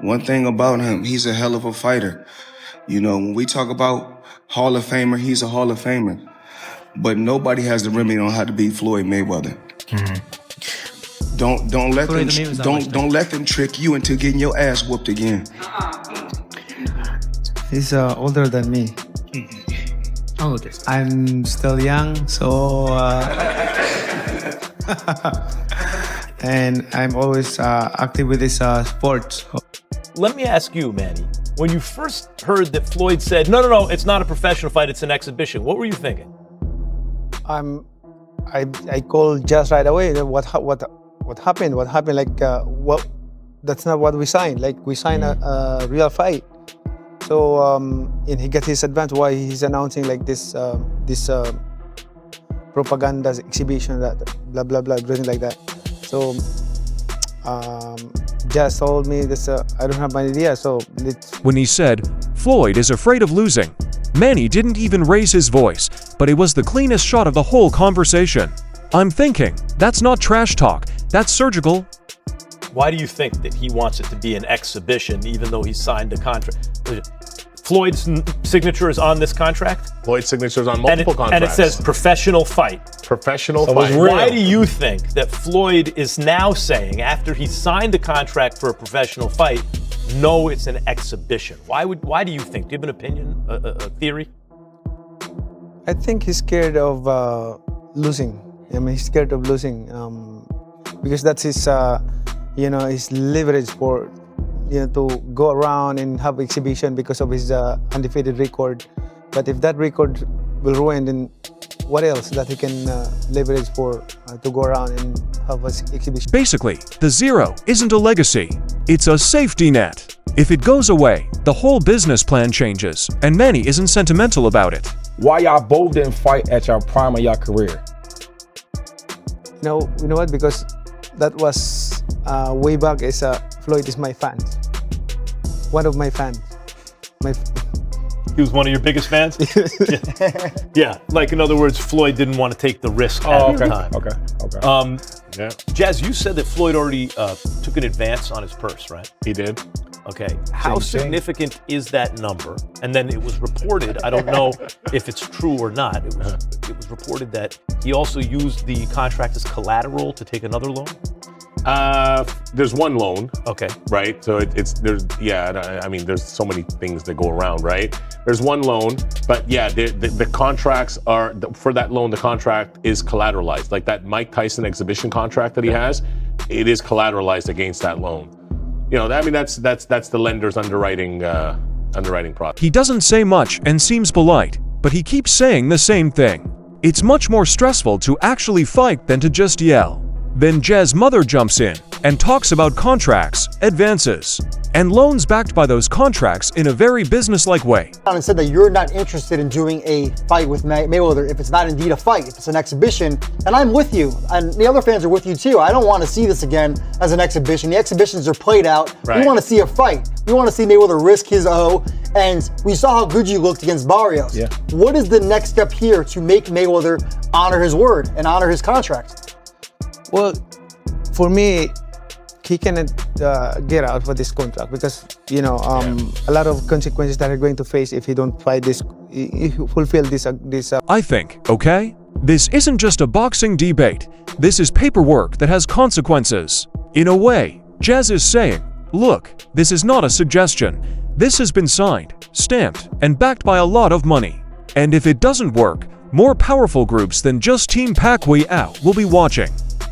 One thing about him, he's a hell of a fighter. You know, when we talk about Hall of Famer, he's a Hall of Famer. But nobody has the remedy on how to beat Floyd Mayweather. Don't let them trick you into getting your ass whooped again. He's older than me. Oh, I'm still young, so and I'm always active with this sports. Let me ask you, Manny, when you first heard that Floyd said, no, it's not a professional fight, it's an exhibition, what were you thinking? I called just right away. What happened? What happened? Like that's not what we signed. Like we signed a real fight. So and he got his advance. Why he's announcing like this propaganda exhibition, that blah blah blah, everything like that. So just told me this. I don't have an idea. So when he said Floyd is afraid of losing, Manny didn't even raise his voice, but it was the cleanest shot of the whole conversation. I'm thinking, that's not trash talk, that's surgical. Why do you think that he wants it to be an exhibition, even though he signed a contract? Floyd's signature is on this contract? Floyd's signature is on multiple contracts. And it says professional fight. Professional fight. Why do you think that Floyd is now saying, after he signed the contract for a professional fight, no, it's an exhibition? Why do you think? Do you have an opinion, a theory? I think he's scared of losing. I mean, he's scared of losing because that's his, his leverage for, to go around and have exhibition because of his undefeated record. But if that record will ruin, then what else that he can leverage for to go around and have an exhibition? Basically, the zero isn't a legacy, it's a safety net. If it goes away, the whole business plan changes, and Manny isn't sentimental about it. Why y'all both didn't fight at your prime of your career? You know what? Because that was way back. Floyd is my fan, one of my fans. He was one of your biggest fans? Yeah, like in other words, Floyd didn't want to take the risk at the time. Yeah. Jazz, you said that Floyd already took an advance on his purse, right? He did. Okay, how significant is that number? And then it was reported, I don't know if it's true or not, it was reported that he also used the contract as collateral to take another loan? There's one loan. Okay. Right? So I mean, there's so many things that go around, right? There's one loan, but yeah, the contracts are, for that loan, the contract is collateralized. Like that Mike Tyson exhibition contract that he has, it is collateralized against that loan. I mean, that's the lender's underwriting process. He doesn't say much and seems polite, but he keeps saying the same thing. It's much more stressful to actually fight than to just yell. Then Jaz's mother jumps in and talks about contracts, advances, and loans backed by those contracts in a very businesslike way. And said that you're not interested in doing a fight with Mayweather if it's not indeed a fight, if it's an exhibition. And I'm with you, and the other fans are with you too. I don't want to see this again as an exhibition. The exhibitions are played out. Right. We want to see a fight. We want to see Mayweather risk his O. And we saw how good you looked against Barrios. Yeah. What is the next step here to make Mayweather honor his word and honor his contract? Well, for me, he cannot get out for this contract because a lot of consequences that are going to face if he don't fight this, fulfill this. I think, okay, this isn't just a boxing debate. This is paperwork that has consequences. In a way, Jazz is saying, look, this is not a suggestion. This has been signed, stamped, and backed by a lot of money. And if it doesn't work, more powerful groups than just Team Pacquiao will be watching.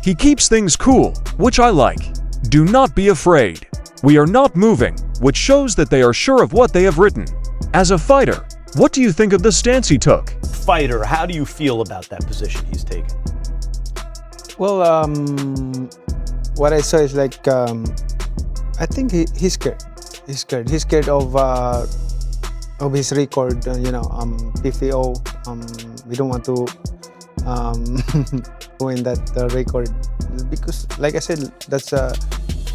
He keeps things cool, which I like. Do not be afraid. We are not moving, which shows that they are sure of what they have written. As a fighter, what do you think of the stance he took? Fighter, how do you feel about that position he's taken? Well, what I saw is like, I think he's scared. He's scared. He's scared of his record, PFO. We don't want to ruin that record because, like I said, that's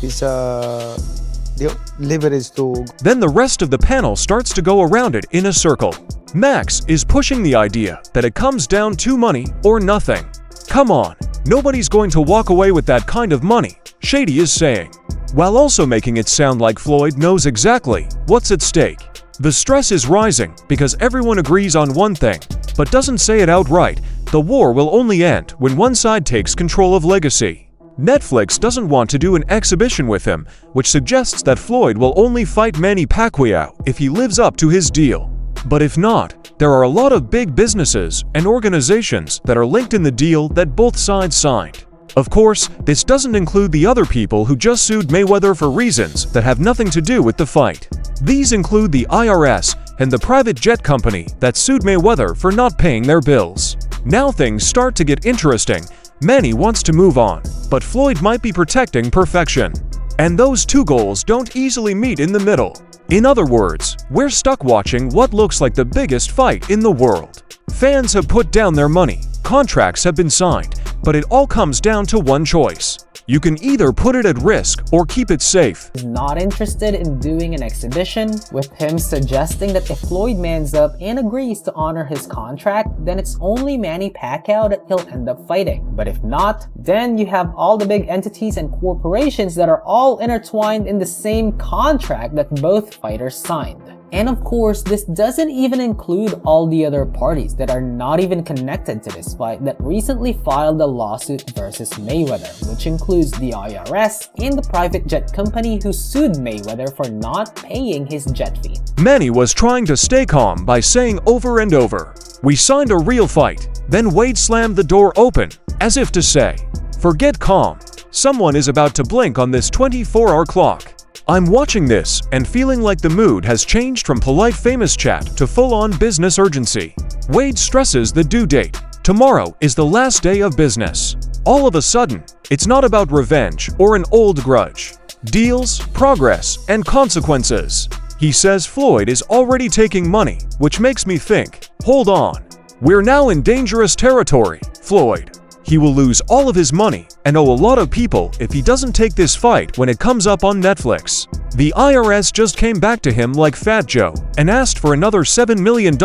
his the leverage to. Then the rest of the panel starts to go around it in a circle. Max is pushing the idea that it comes down to money or nothing. Come on, nobody's going to walk away with that kind of money, Shady is saying. while also making it sound like Floyd knows exactly what's at stake. The stress is rising because everyone agrees on one thing, but doesn't say it outright. The war will only end when one side takes control of legacy. Netflix doesn't want to do an exhibition with him, which suggests that Floyd will only fight Manny Pacquiao if he lives up to his deal. But if not, there are a lot of big businesses and organizations that are linked in the deal that both sides signed. Of course, this doesn't include the other people who just sued Mayweather for reasons that have nothing to do with the fight. These include the IRS and the private jet company that sued Mayweather for not paying their bills. Now things start to get interesting. Manny wants to move on, but Floyd might be protecting perfection. And those two goals don't easily meet in the middle. In other words, we're stuck watching what looks like the biggest fight in the world. Fans have put down their money, contracts have been signed, but it all comes down to one choice. You can either put it at risk or keep it safe. Is not interested in doing an exhibition, with him suggesting that if Floyd mans up and agrees to honor his contract, then it's only Manny Pacquiao that he'll end up fighting. But if not, then you have all the big entities and corporations that are all intertwined in the same contract that both fighters signed. And of course, this doesn't even include all the other parties that are not even connected to this fight that recently filed a lawsuit versus Mayweather, which includes the IRS and the private jet company who sued Mayweather for not paying his jet fee. Manny was trying to stay calm by saying over and over, "We signed a real fight." Then Wade slammed the door open, as if to say, "Forget calm. Someone is about to blink on this 24-hour clock." I'm watching this and feeling like the mood has changed from polite famous chat to full-on business urgency. Wade stresses the due date. Tomorrow is the last day of business. All of a sudden, it's not about revenge or an old grudge. Deals, progress, and consequences. He says Floyd is already taking money, which makes me think, hold on. We're now in dangerous territory, Floyd. He will lose all of his money and owe a lot of people if he doesn't take this fight when it comes up on Netflix. The IRS just came back to him like Fat Joe and asked for another $7 million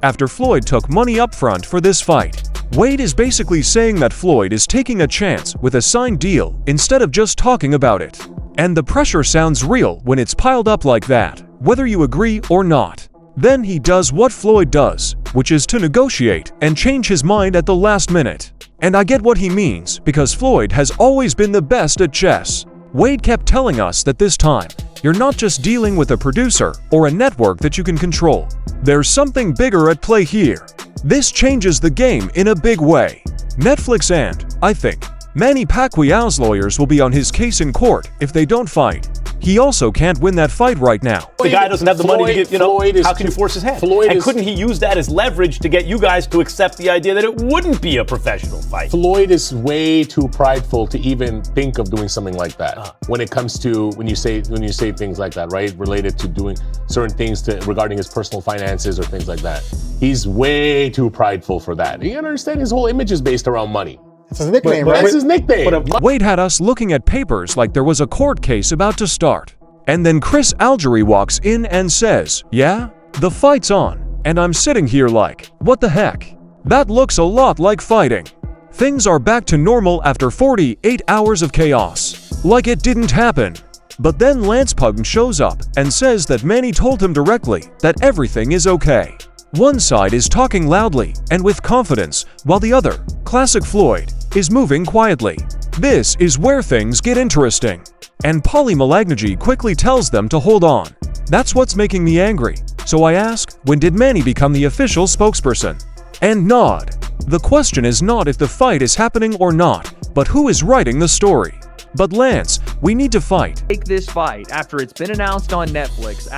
after Floyd took money up front for this fight. Wade is basically saying that Floyd is taking a chance with a signed deal instead of just talking about it. And the pressure sounds real when it's piled up like that, whether you agree or not. Then he does what Floyd does, which is to negotiate and change his mind at the last minute. And I get what he means, because Floyd has always been the best at chess. Wade kept telling us that this time, you're not just dealing with a producer or a network that you can control. There's something bigger at play here. This changes the game in a big way. Netflix and, I think, Manny Pacquiao's lawyers will be on his case in court if they don't fight. He also can't win that fight right now. The guy doesn't have the money to get, how can you force his hand? And couldn't he use that as leverage to get you guys to accept the idea that it wouldn't be a professional fight? Floyd is way too prideful to even think of doing something like that. When it comes to when you say things like that, right? Related to doing certain things regarding his personal finances or things like that. He's way too prideful for that. You understand his whole image is based around money. It's his nickname, right? That's his nickname. Wade had us looking at papers like there was a court case about to start. And then Chris Algery walks in and says, "Yeah, the fight's on." And I'm sitting here like, what the heck? That looks a lot like fighting. Things are back to normal after 48 hours of chaos. Like it didn't happen. But then Lance Pugn shows up and says that Manny told him directly that everything is okay. One side is talking loudly and with confidence, while the other, classic Floyd, is moving quietly. This is where things get interesting. And Paulie Malagnagy quickly tells them to hold on. That's what's making me angry. So I ask, when did Manny become the official spokesperson? And nod. The question is not if the fight is happening or not, but who is writing the story. But Lance, we need to fight. Take this fight after it's been announced on Netflix,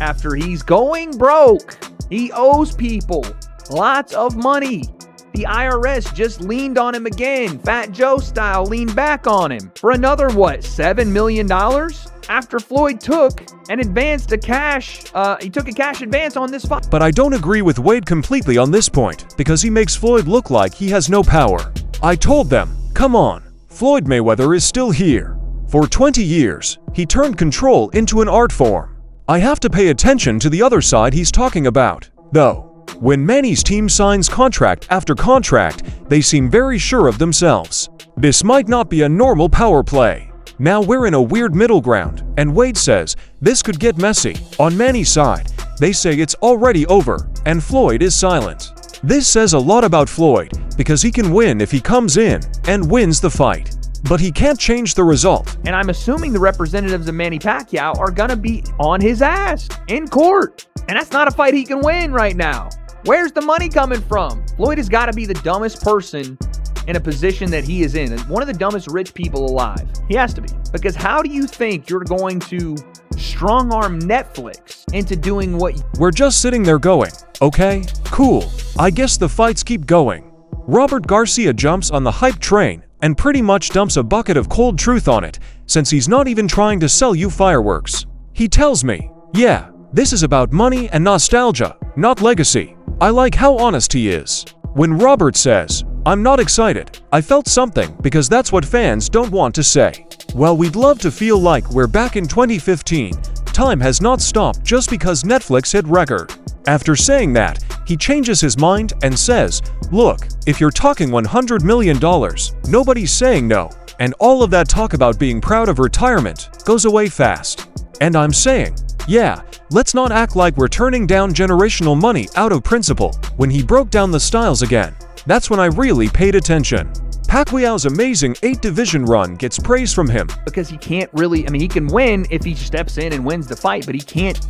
after he's going broke. He owes people lots of money. The IRS just leaned on him again, Fat Joe style, leaned back on him for another, $7 million? After Floyd took an advance to cash, he took a cash advance on this fight. But I don't agree with Wade completely on this point, because he makes Floyd look like he has no power. I told them, come on, Floyd Mayweather is still here. For 20 years, he turned control into an art form. I have to pay attention to the other side he's talking about, though. When Manny's team signs contract after contract, they seem very sure of themselves. This might not be a normal power play. Now we're in a weird middle ground, and Wade says this could get messy. On Manny's side, they say it's already over, and Floyd is silent. This says a lot about Floyd, because he can win if he comes in and wins the fight. But he can't change the result. And I'm assuming the representatives of Manny Pacquiao are gonna be on his ass in court. And that's not a fight he can win right now. Where's the money coming from? Floyd has got to be the dumbest person in a position that he is in, and one of the dumbest rich people alive. He has to be. Because how do you think you're going to strong-arm Netflix into doing what? We're just sitting there going, okay, cool. I guess the fights keep going. Robert Garcia jumps on the hype train and pretty much dumps a bucket of cold truth on it, since he's not even trying to sell you fireworks. He tells me, yeah, this is about money and nostalgia, not legacy. I like how honest he is. When Robert says, I'm not excited, I felt something because that's what fans don't want to say. Well, we'd love to feel like we're back in 2015. Time has not stopped just because Netflix hit record. After saying that, he changes his mind and says, look, if you're talking $100 million, nobody's saying no. And all of that talk about being proud of retirement goes away fast. And I'm saying, yeah, let's not act like we're turning down generational money out of principle. When he broke down the styles again, that's when I really paid attention. Pacquiao's amazing 8-division run gets praise from him. Because he can't really, he can win if he steps in and wins the fight, but he can't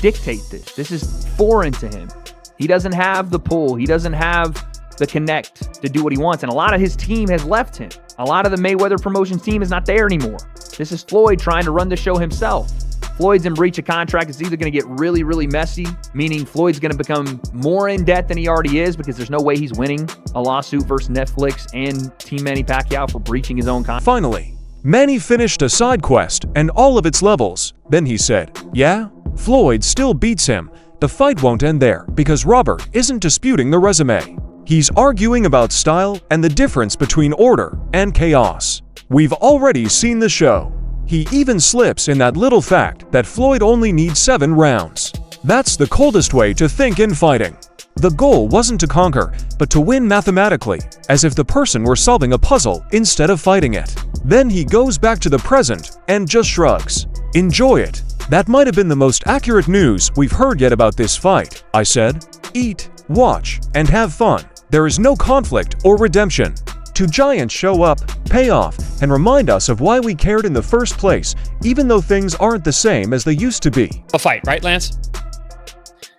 dictate this. This is foreign to him. He doesn't have the pull. He doesn't have the connect to do what he wants. And a lot of his team has left him. A lot of the Mayweather Promotions team is not there anymore. This is Floyd trying to run the show himself. Floyd's in breach of contract. It's either going to get really, really messy, meaning Floyd's going to become more in debt than he already is because there's no way he's winning a lawsuit versus Netflix and Team Manny Pacquiao for breaching his own contract. Finally, Manny finished a side quest and all of its levels. Then he said, yeah, Floyd still beats him. The fight won't end there because Robert isn't disputing the resume. He's arguing about style and the difference between order and chaos. We've already seen the show. He even slips in that little fact that Floyd only needs 7 rounds. That's the coldest way to think in fighting. The goal wasn't to conquer, but to win mathematically, as if the person were solving a puzzle instead of fighting it. Then he goes back to the present and just shrugs. Enjoy it. That might have been the most accurate news we've heard yet about this fight, I said. Eat, watch, and have fun. There is no conflict or redemption. Two giants show up, pay off, and remind us of why we cared in the first place, even though things aren't the same as they used to be. A fight, right, Lance?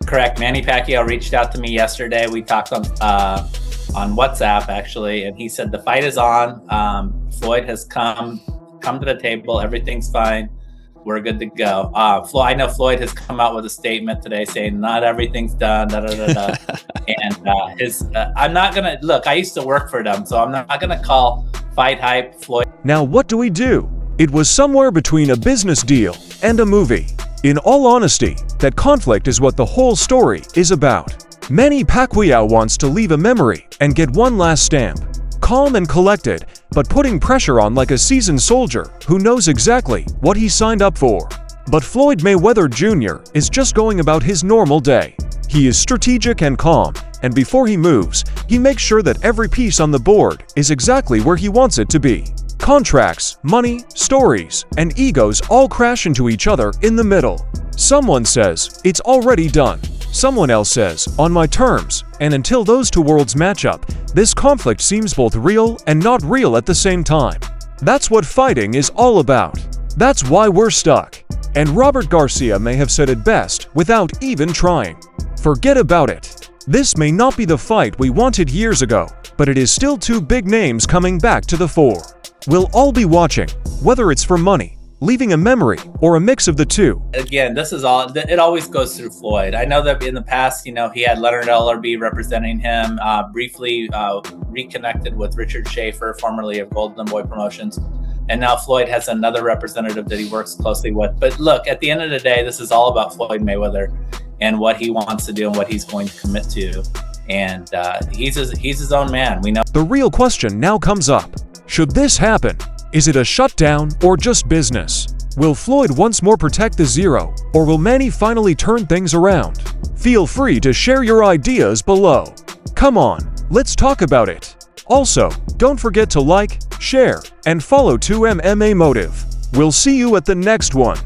Correct. Manny Pacquiao reached out to me yesterday. We talked on WhatsApp, actually, and he said the fight is on. Floyd has come to the table. Everything's fine. We're good to go. I know Floyd has come out with a statement today saying not everything's done, and I'm not gonna look. I used to work for them, so I'm not gonna call fight hype Floyd. Now what do we do? It was somewhere between a business deal and a movie. In all honesty, that conflict is what the whole story is about. Manny Pacquiao wants to leave a memory and get one last stamp. Calm and collected, but putting pressure on like a seasoned soldier who knows exactly what he signed up for. But Floyd Mayweather Jr. is just going about his normal day. He is strategic and calm, and before he moves, he makes sure that every piece on the board is exactly where he wants it to be. Contracts, money, stories, and egos all crash into each other in the middle. Someone says, it's already done. Someone else says, on my terms, and until those two worlds match up, this conflict seems both real and not real at the same time. That's what fighting is all about. That's why we're stuck. And Robert Garcia may have said it best without even trying. Forget about it. This may not be the fight we wanted years ago, but it is still two big names coming back to the fore. We'll all be watching, whether it's for money, leaving a memory, or a mix of the two. Again, this is all, it always goes through Floyd. I know that in the past, he had Leonard Ellerbe representing him, briefly reconnected with Richard Schaefer, formerly of Golden Boy Promotions. And now Floyd has another representative that he works closely with. But look, at the end of the day, this is all about Floyd Mayweather and what he wants to do and what he's going to commit to. And he's his own man. We know. The real question now comes up. Should this happen? Is it a shutdown or just business? Will Floyd once more protect the zero, or will Manny finally turn things around? Feel free to share your ideas below. Come on, let's talk about it. Also, don't forget to like, share, and follow 2MMA Motive. We'll see you at the next one.